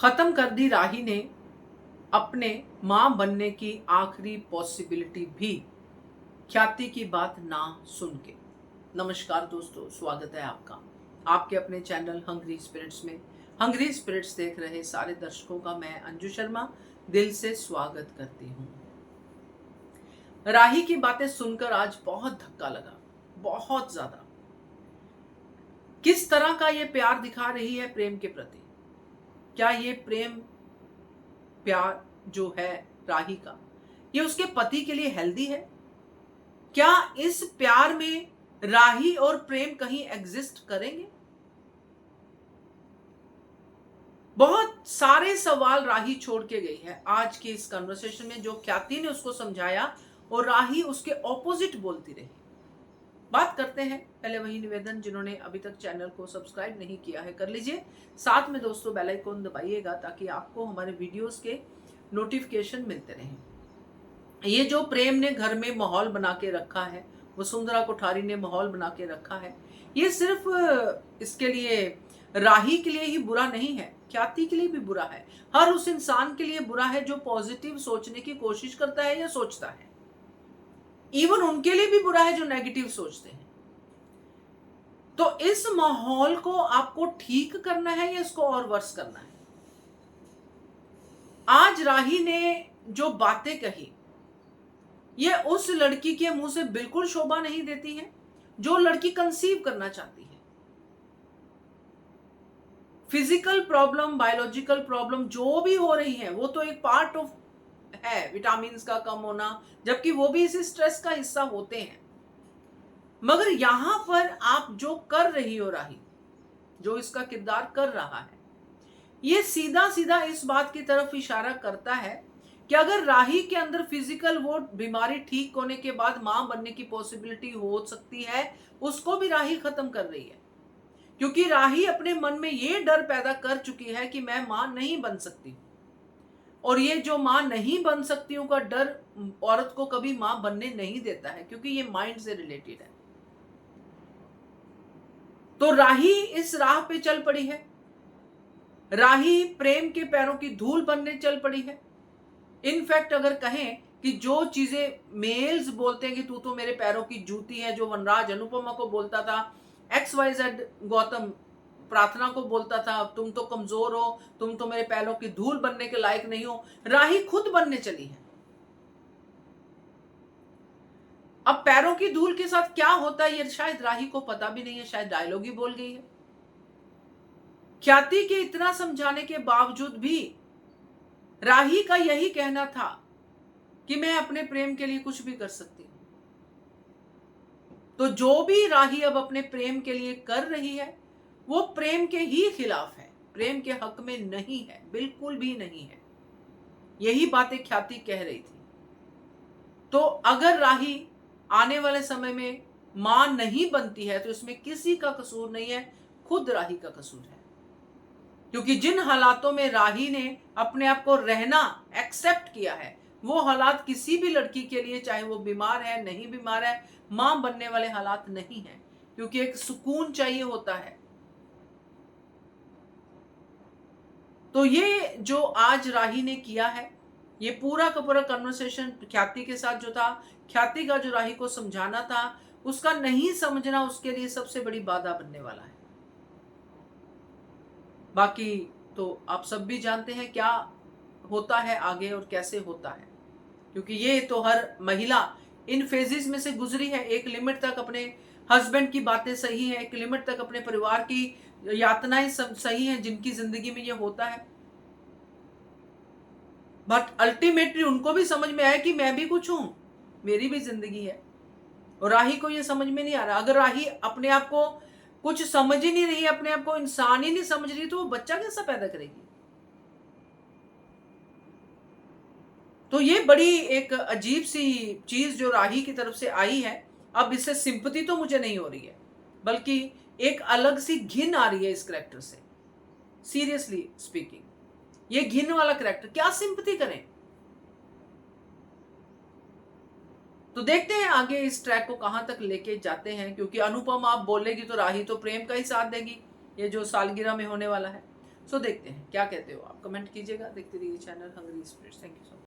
खत्म कर दी राही ने अपने मां बनने की आखिरी पॉसिबिलिटी भी, ख्याति की बात ना सुन के। नमस्कार दोस्तों, स्वागत है आपका आपके अपने चैनल हंग्री स्पिरिट्स में। हंग्री स्पिरिट्स देख रहे सारे दर्शकों का मैं अंजू शर्मा दिल से स्वागत करती हूँ। राही की बातें सुनकर आज बहुत धक्का लगा, बहुत ज्यादा। किस तरह का ये प्यार दिखा रही है प्रेम के प्रति। क्या ये प्यार जो है राही का, ये उसके पति के लिए हेल्दी है? क्या इस प्यार में राही और प्रेम कहीं एग्जिस्ट करेंगे? बहुत सारे सवाल राही छोड़ के गई है आज की इस कन्वर्सेशन में, जो ख्याति ने उसको समझाया और राही उसके ऑपोजिट बोलती रही। बात करते हैं। पहले वही निवेदन, जिन्होंने अभी तक चैनल को सब्सक्राइब नहीं किया है कर लीजिए, साथ में दोस्तों बेल आइकन दबाइएगा ताकि आपको हमारे वीडियोस के नोटिफिकेशन मिलते रहें। ये जो प्रेम ने घर में माहौल बना के रखा है, वसुंधरा कोठारी ने माहौल बना के रखा है, ये सिर्फ इसके लिए राही के लिए ही बुरा नहीं है, ख्याति के लिए भी बुरा है। हर उस इंसान के लिए बुरा है जो पॉजिटिव सोचने की कोशिश करता है या सोचता है। इवन उनके लिए भी बुरा है जो नेगेटिव सोचते हैं। तो इस माहौल को आपको ठीक करना है या इसको और वर्स करना है? आज राही ने जो बातें कही, ये उस लड़की के मुंह से बिल्कुल शोभा नहीं देती है जो लड़की कंसीव करना चाहती है। फिजिकल प्रॉब्लम, बायोलॉजिकल प्रॉब्लम जो भी हो रही है, वो तो एक पार्ट ऑफ है, विटामिन का कम होना, जबकि वो भी इसी स्ट्रेस का हिस्सा होते हैं। मगर यहां पर आप जो कर रही हो राही, जो इसका किरदार कर रहा है, ये सीधा सीधा इस बात की तरफ इशारा करता है कि अगर राही के अंदर फिजिकल वो बीमारी ठीक होने के बाद मां बनने की पॉसिबिलिटी हो सकती है, उसको भी राही खत्म कर रही है। क्योंकि राही अपने मन में ये डर पैदा कर चुकी है कि मैं मां नहीं बन सकती, और ये जो मां नहीं बन सकती का डर औरत को कभी मां बनने नहीं देता है, क्योंकि ये माइंड से रिलेटेड है। तो राही इस राह पे चल पड़ी है। राही प्रेम के पैरों की धूल बनने चल पड़ी है। इनफैक्ट अगर कहें कि जो चीजें मेल्स बोलते हैं कि तू तो मेरे पैरों की जूती है, जो वनराज अनुपमा को बोलता था, XYZ गौतम प्रार्थना को बोलता था तुम तो कमजोर हो, तुम तो मेरे पैरों की धूल बनने के लायक नहीं हो, राही खुद बनने चली है। अब पैरों की धूल के साथ क्या होता है ये शायद राही को पता भी नहीं है, शायद डायलॉग ही बोल गई है। ख्याति के इतना समझाने के बावजूद भी राही का यही कहना था कि मैं अपने प्रेम के लिए कुछ भी कर सकती हूं। तो जो भी राही अब अपने प्रेम के लिए कर रही है, वो प्रेम के ही खिलाफ है, प्रेम के हक में नहीं है, बिल्कुल भी नहीं है। यही बातें ख्याति कह रही थी। तो अगर राही आने वाले समय में मां नहीं बनती है तो इसमें किसी का कसूर नहीं है, खुद राही का कसूर है। क्योंकि जिन हालातों में राही ने अपने आप को रहना एक्सेप्ट किया है, वो हालात किसी भी लड़की के लिए, चाहे वो बीमार है नहीं बीमार है, मां बनने वाले हालात नहीं है। क्योंकि एक सुकून चाहिए होता है। तो ये जो आज राही ने किया है, ये पूरा का पूरा कन्वर्सेशन ख्याति के साथ जो था, ख्याति का जो राही को समझाना था, उसका नहीं समझना उसके लिए सबसे बड़ी बाधा बनने वाला है। बाकी तो आप सब भी जानते हैं क्या होता है आगे और कैसे होता है, क्योंकि ये तो हर महिला इन फेजेस में से गुजरी है। एक लिमिट तक अपने हस्बैंड की बातें सही है, एक लिमिट तक अपने परिवार की यातनाएं सही हैं, जिनकी जिंदगी में ये होता है। बट अल्टीमेटली उनको भी समझ में आया कि मैं भी कुछ हूं, मेरी भी जिंदगी है। और राही को ये समझ में नहीं आ रहा। अगर राही अपने आप को कुछ समझ ही नहीं रही, अपने आप को इंसान ही नहीं समझ रही, तो वो बच्चा कैसा पैदा करेगी? तो ये बड़ी एक अजीब सी चीज जो राही की तरफ से आई है। अब इससे सिंपैथी तो मुझे नहीं हो रही है, बल्कि एक अलग सी घिन आ रही है इस कैरेक्टर से। सीरियसली स्पीकिंग, ये घिन वाला कैरेक्टर, क्या सिंपैथी करें? तो देखते हैं आगे इस ट्रैक को कहां तक लेके जाते हैं। क्योंकि अनुपम आप बोलेगी तो राही तो प्रेम का ही साथ देगी, ये जो सालगिरह में होने वाला है। सो देखते हैं क्या कहते हो आप, कमेंट कीजिएगा। देखते रहिए channel hungry spirits. Thank you so much.